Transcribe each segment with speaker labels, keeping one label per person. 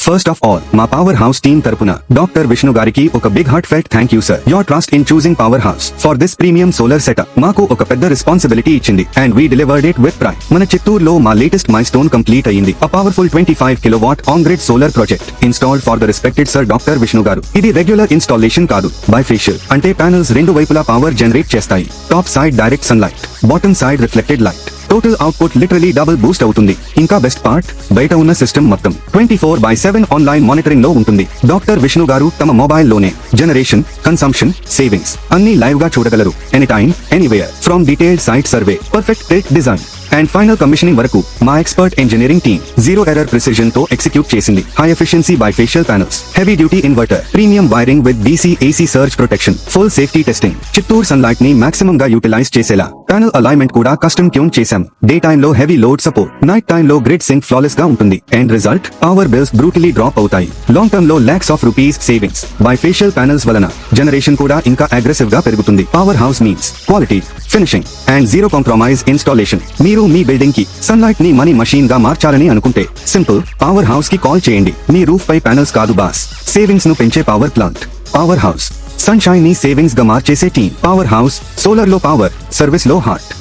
Speaker 1: First of all, మా power house team తరపున doctor Vishnu గారికి ఒక big heart felt thank you sir. Your trust in choosing power house for this premium solar setup మాకు ఒక పెద్ద responsibility ఇచ్చింది and we delivered it with pride. మన చిత్తూరులో మా లేటెస్ట్ మైల్స్టోన్ కంప్లీట్ అయ్యింది. A powerful 25 kilowatt on grid solar project installed for the respected sir doctor Vishnu గారు. ఇది రెగ్యులర్ ఇన్స్టాలేషన్ కాదు, బైఫేషియల్ అంటే ప్యానల్స్ రెండు వైపులా పవర్ జనరేట్ చేస్తాయి. Top side direct sunlight, bottom side reflected light. Total output literally double Boost అవుతుంది. ఇంకా best part, బయట ఉన్న సిస్టమ్ మొత్తం 24/7 ఆన్లైన్ మానిటరింగ్ లో ఉంటుంది. డాక్టర్ విష్ణు గారు తమ మొబైల్ లోనే జనరేషన్, కన్సంప్షన్, సేవింగ్స్ అన్ని లైవ్ గా చూడగలరు. Any time, anywhere. From detailed site survey, perfect tech design and final commissioning వరకు మా expert engineering team zero error precision తో ఎగ్జిక్యూట్ చేసింది. High efficiency bifacial panels, heavy duty inverter, premium wiring with DC AC surge protection, full safety testing, Chittoor sunlight ని maximum గా utilise చేసేలా panel alignment కూడా custom tune చేశాం. Day time లో heavy load support, night time లో grid sync flawless గా ఉంటుంది. End result, power bills brutally drop అవుతాయి. లాంగ్ టర్మ్ లో lakhs of rupees savings. Bifacial panels వలన జనరేషన్ కూడా ఇంకా అగ్రెసివ్ గా పెరుగుతుంది. Power house means quality, finishing and zero compromise installation. మీరు మీ బిల్డింగ్ కి సన్లైట్ ని మనీ మషీన్ గా మార్చాలని అనుకుంటే సింపుల్, పవర్ హౌస్ కి కాల్ చేయండి. మీ రూఫ్ పై ప్యానల్స్ కాదు బాస్, సేవింగ్స్ ను పెంచే power plant. Power house sunshine ని సేవింగ్స్ గా మార్చేసే టీమ్. పవర్ హౌస్, సోలార్ లో పవర్, సర్వీస్ లో heart.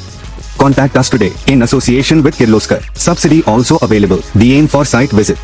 Speaker 1: Contact us today in association with Kirloskar. Subsidy also available. The aim for site visit.